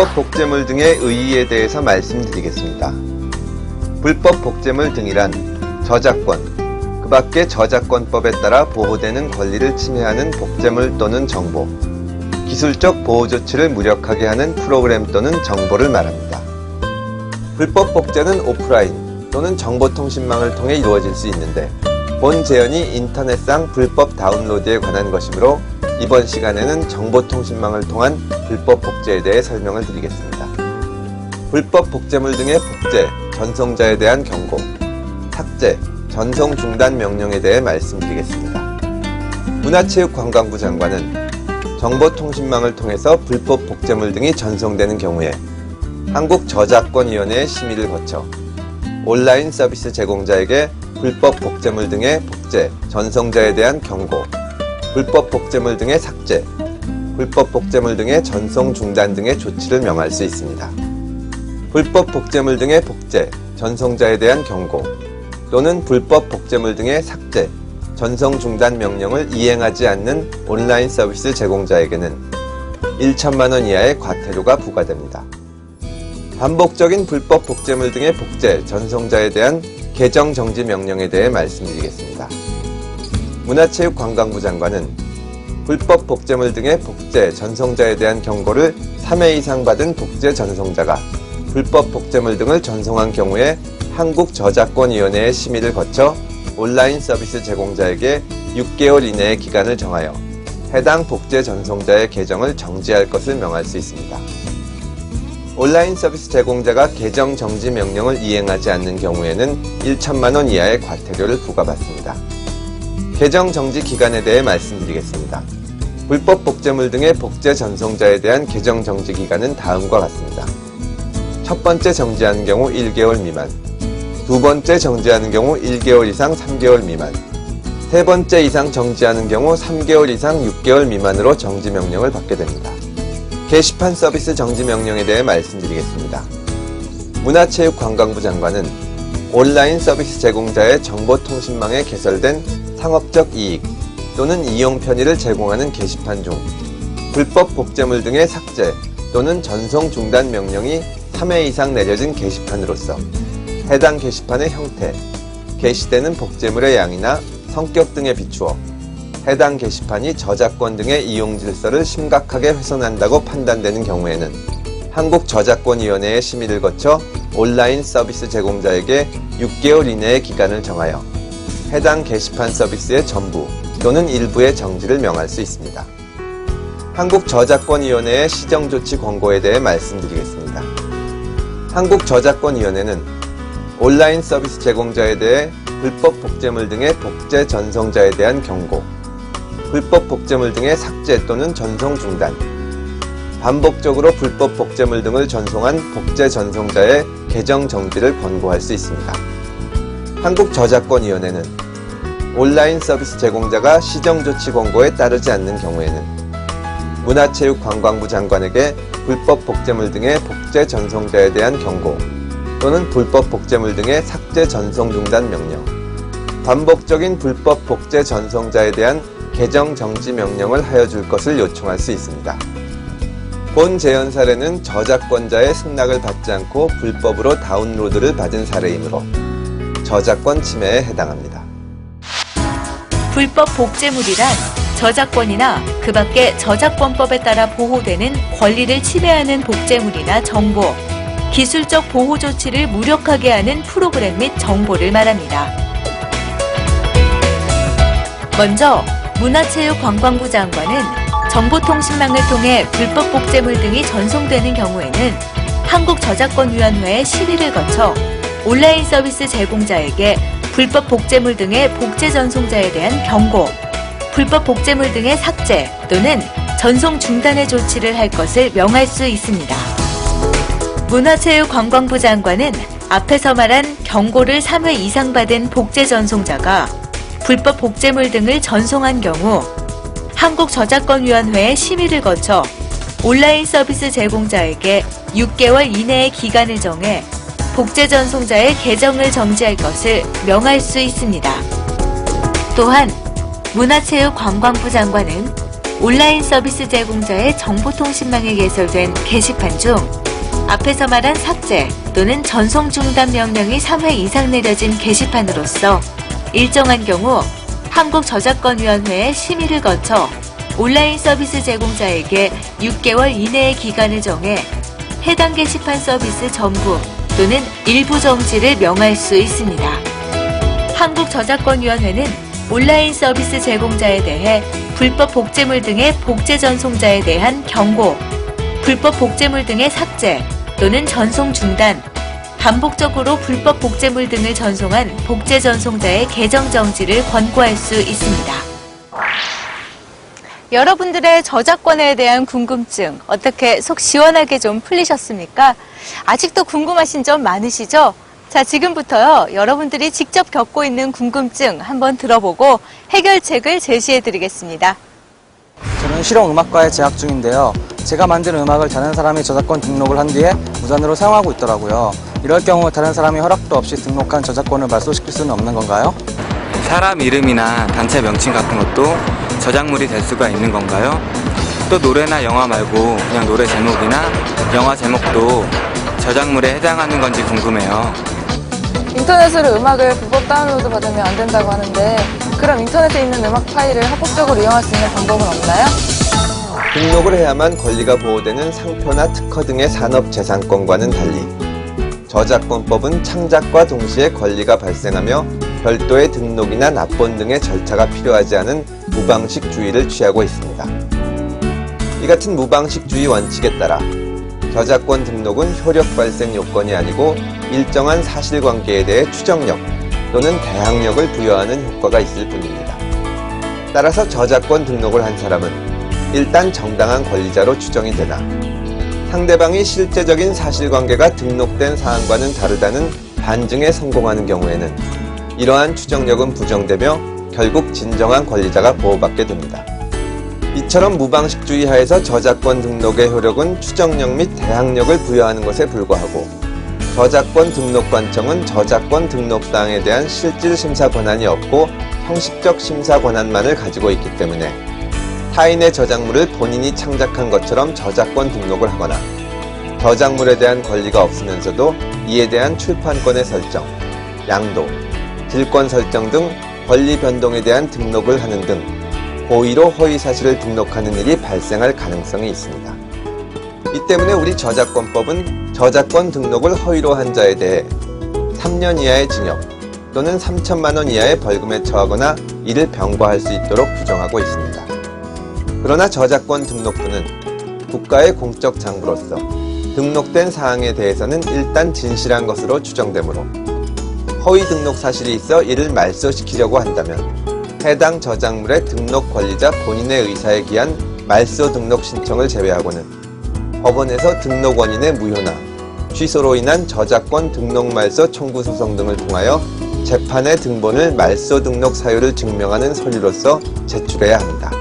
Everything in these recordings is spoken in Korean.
불법 복제물 등의 의의에 대해서 말씀드리겠습니다. 불법 복제물 등이란 저작권, 그 밖에 저작권법에 따라 보호되는 권리를 침해하는 복제물 또는 정보, 기술적 보호 조치를 무력하게 하는 프로그램 또는 정보를 말합니다. 불법 복제는 오프라인 또는 정보통신망을 통해 이루어질 수 있는데 본 제언이 인터넷상 불법 다운로드에 관한 것이므로 이번 시간에는 정보통신망을 통한 불법 복제에 대해 설명을 드리겠습니다. 불법 복제물 등의 복제, 전송자에 대한 경고, 삭제, 전송 중단 명령에 대해 말씀드리겠습니다. 문화체육관광부 장관은 정보통신망을 통해서 불법 복제물 등이 전송되는 경우에 한국저작권위원회의 심의를 거쳐 온라인 서비스 제공자에게 불법 복제물 등의 복제, 전송자에 대한 경고, 불법 복제물 등의 삭제, 불법 복제물 등의 전송 중단 등의 조치를 명할 수 있습니다. 불법 복제물 등의 복제, 전송자에 대한 경고 또는 불법 복제물 등의 삭제, 전송 중단 명령을 이행하지 않는 온라인 서비스 제공자에게는 1천만 원 이하의 과태료가 부과됩니다. 반복적인 불법 복제물 등의 복제, 전송자에 대한 계정 정지 명령에 대해 말씀드리겠습니다. 문화체육관광부 장관은 불법 복제물 등의 복제, 전송자에 대한 경고를 3회 이상 받은 복제 전송자가 불법 복제물 등을 전송한 경우에 한국저작권위원회의 심의를 거쳐 온라인 서비스 제공자에게 6개월 이내의 기간을 정하여 해당 복제 전송자의 계정을 정지할 것을 명할 수 있습니다. 온라인 서비스 제공자가 계정 정지 명령을 이행하지 않는 경우에는 1천만 원 이하의 과태료를 부과받습니다. 계정 정지 기간에 대해 말씀드리겠습니다. 불법 복제물 등의 복제 전송자에 대한 계정 정지 기간은 다음과 같습니다. 첫 번째 정지하는 경우 1개월 미만, 두 번째 정지하는 경우 1개월 이상 3개월 미만, 세 번째 이상 정지하는 경우 3개월 이상 6개월 미만으로 정지 명령을 받게 됩니다. 게시판 서비스 정지 명령에 대해 말씀드리겠습니다. 문화체육관광부 장관은 온라인 서비스 제공자의 정보통신망에 개설된 상업적 이익 또는 이용 편의를 제공하는 게시판 중 불법 복제물 등의 삭제 또는 전송 중단 명령이 3회 이상 내려진 게시판으로서 해당 게시판의 형태, 게시되는 복제물의 양이나 성격 등에 비추어 해당 게시판이 저작권 등의 이용 질서를 심각하게 훼손한다고 판단되는 경우에는 한국저작권위원회의 심의를 거쳐 온라인 서비스 제공자에게 6개월 이내의 기간을 정하여 해당 게시판 서비스의 전부 또는 일부의 정지를 명할 수 있습니다. 한국저작권위원회의 시정조치 권고에 대해 말씀드리겠습니다. 한국저작권위원회는 온라인 서비스 제공자에 대해 불법 복제물 등의 복제 전송자에 대한 경고, 불법 복제물 등의 삭제 또는 전송 중단, 반복적으로 불법 복제물 등을 전송한 복제 전송자의 계정 정지를 권고할 수 있습니다. 한국저작권위원회는 온라인 서비스 제공자가 시정조치 권고에 따르지 않는 경우에는 문화체육관광부 장관에게 불법 복제물 등의 복제 전송자에 대한 경고 또는 불법 복제물 등의 삭제 전송 중단 명령, 반복적인 불법 복제 전송자에 대한 계정 정지 명령을 하여 줄 것을 요청할 수 있습니다. 본 제언 사례는 저작권자의 승낙을 받지 않고 불법으로 다운로드를 받은 사례이므로 저작권 침해에 해당합니다. 불법 복제물이란 저작권이나 그 밖에 저작권법에 따라 보호되는 권리를 침해하는 복제물이나 정보, 기술적 보호 조치를 무력하게 하는 프로그램 및 정보를 말합니다. 먼저 문화체육관광부 장관은 정보통신망을 통해 불법 복제물 등이 전송되는 경우에는 한국저작권위원회의 심의를 거쳐 온라인 서비스 제공자에게 불법 복제물 등의 복제 전송자에 대한 경고, 불법 복제물 등의 삭제 또는 전송 중단의 조치를 할 것을 명할 수 있습니다. 문화체육관광부 장관은 앞에서 말한 경고를 3회 이상 받은 복제 전송자가 불법 복제물 등을 전송한 경우 한국저작권위원회의 심의를 거쳐 온라인 서비스 제공자에게 6개월 이내의 기간을 정해 복제 전송자의 계정을 정지할 것을 명할 수 있습니다. 또한 문화체육관광부 장관은 온라인 서비스 제공자의 정보통신망에 개설된 게시판 중 앞에서 말한 삭제 또는 전송 중단 명령이 3회 이상 내려진 게시판으로서 일정한 경우 한국저작권위원회의 심의를 거쳐 온라인 서비스 제공자에게 6개월 이내의 기간을 정해 해당 게시판 서비스 전부 또는 일부 정지를 명할 수 있습니다. 한국저작권위원회는 온라인 서비스 제공자에 대해 불법 복제물 등의 복제 전송자에 대한 경고, 불법 복제물 등의 삭제 또는 전송 중단, 반복적으로 불법 복제물 등을 전송한 복제 전송자의 계정 정지를 권고할 수 있습니다. 여러분들의 저작권에 대한 궁금증 어떻게 속 시원하게 좀 풀리셨습니까? 아직도 궁금하신 점 많으시죠? 자, 지금부터요, 여러분들이 직접 겪고 있는 궁금증 한번 들어보고 해결책을 제시해 드리겠습니다. 저는 실용음악과에 재학 중인데요. 제가 만든 음악을 다른 사람이 저작권 등록을 한 뒤에 무단으로 사용하고 있더라고요. 이럴 경우 다른 사람이 허락도 없이 등록한 저작권을 말소시킬 수는 없는 건가요? 사람 이름이나 단체 명칭 같은 것도 저작물이 될 수가 있는 건가요? 또 노래나 영화 말고 그냥 노래 제목이나 영화 제목도 저작물에 해당하는 건지 궁금해요. 인터넷으로 음악을 불법 다운로드 받으면 안 된다고 하는데 그럼 인터넷에 있는 음악 파일을 합법적으로 이용할 수 있는 방법은 없나요? 등록을 해야만 권리가 보호되는 상표나 특허 등의 산업재산권과는 달리 저작권법은 창작과 동시에 권리가 발생하며 별도의 등록이나 납본 등의 절차가 필요하지 않은 무방식주의를 취하고 있습니다. 이 같은 무방식주의 원칙에 따라 저작권 등록은 효력 발생 요건이 아니고 일정한 사실관계에 대해 추정력 또는 대항력을 부여하는 효과가 있을 뿐입니다. 따라서 저작권 등록을 한 사람은 일단 정당한 권리자로 추정이 되나 상대방이 실제적인 사실관계가 등록된 사항과는 다르다는 반증에 성공하는 경우에는 이러한 추정력은 부정되며 결국 진정한 권리자가 보호받게 됩니다. 이처럼 무방식주의 하에서 저작권 등록의 효력은 추정력 및 대항력을 부여하는 것에 불과하고 저작권 등록관청은 저작권 등록사항에 대한 실질 심사 권한이 없고 형식적 심사 권한만을 가지고 있기 때문에 타인의 저작물을 본인이 창작한 것처럼 저작권 등록을 하거나 저작물에 대한 권리가 없으면서도 이에 대한 출판권의 설정, 양도, 질권 설정 등 권리 변동에 대한 등록을 하는 등 고의로 허위 사실을 등록하는 일이 발생할 가능성이 있습니다. 이 때문에 우리 저작권법은 저작권 등록을 허위로 한 자에 대해 3년 이하의 징역 또는 3천만 원 이하의 벌금에 처하거나 이를 병과할 수 있도록 규정하고 있습니다. 그러나 저작권 등록부는 국가의 공적 장부로서 등록된 사항에 대해서는 일단 진실한 것으로 추정되므로 허위 등록 사실이 있어 이를 말소시키려고 한다면 해당 저작물의 등록 권리자 본인의 의사에 기한 말소 등록 신청을 제외하고는 법원에서 등록 원인의 무효나 취소로 인한 저작권 등록 말소 청구 소송 등을 통하여 재판의 등본을 말소 등록 사유를 증명하는 서류로서 제출해야 합니다.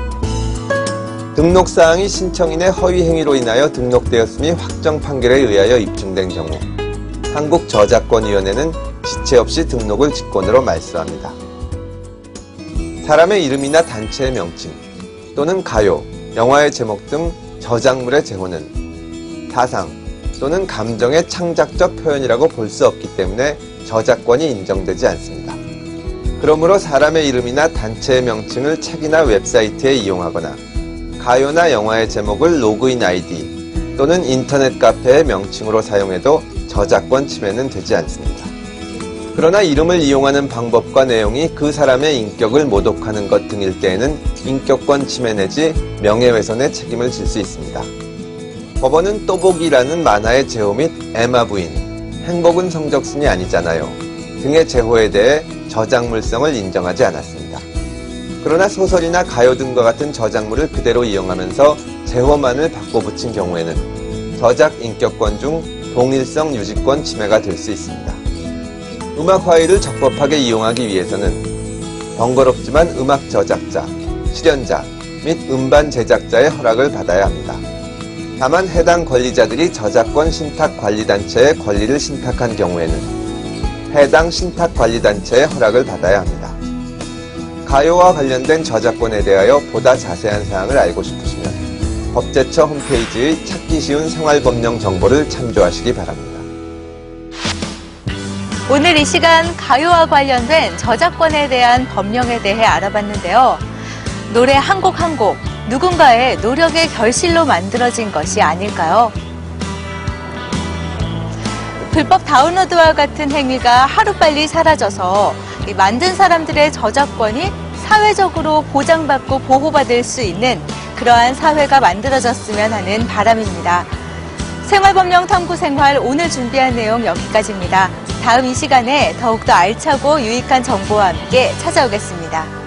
등록사항이 신청인의 허위 행위로 인하여 등록되었음이 확정 판결에 의하여 입증된 경우 한국저작권위원회는 지체 없이 등록을 직권으로 말소합니다. 사람의 이름이나 단체의 명칭 또는 가요, 영화의 제목 등 저작물의 제호는 사상 또는 감정의 창작적 표현이라고 볼 수 없기 때문에 저작권이 인정되지 않습니다. 그러므로 사람의 이름이나 단체의 명칭을 책이나 웹사이트에 이용하거나 가요나 영화의 제목을 로그인 아이디 또는 인터넷 카페의 명칭으로 사용해도 저작권 침해는 되지 않습니다. 그러나 이름을 이용하는 방법과 내용이 그 사람의 인격을 모독하는 것 등일 때에는 인격권 침해 내지 명예훼손의 책임을 질 수 있습니다. 법원은 또보기라는 만화의 제호 및 에마 부인, 행복은 성적순이 아니잖아요 등의 제호에 대해 저작물성을 인정하지 않았습니다. 그러나 소설이나 가요 등과 같은 저작물을 그대로 이용하면서 제호만을 바꿔붙인 경우에는 저작 인격권 중 동일성 유지권 침해가 될 수 있습니다. 음악 파일을 적법하게 이용하기 위해서는 번거롭지만 음악 저작자, 실현자 및 음반 제작자의 허락을 받아야 합니다. 다만 해당 권리자들이 저작권 신탁관리단체의 권리를 신탁한 경우에는 해당 신탁관리단체의 허락을 받아야 합니다. 가요와 관련된 저작권에 대하여 보다 자세한 사항을 알고 싶으시면 법제처 홈페이지의 찾기 쉬운 생활법령 정보를 참조하시기 바랍니다. 오늘 이 시간 가요와 관련된 저작권에 대한 법령에 대해 알아봤는데요. 노래 한 곡 한 곡, 누군가의 노력의 결실로 만들어진 것이 아닐까요? 불법 다운로드와 같은 행위가 하루빨리 사라져서 이 만든 사람들의 저작권이 사회적으로 보장받고 보호받을 수 있는 그러한 사회가 만들어졌으면 하는 바람입니다. 생활법령 탐구생활 오늘 준비한 내용 여기까지입니다. 다음 이 시간에 더욱더 알차고 유익한 정보와 함께 찾아오겠습니다.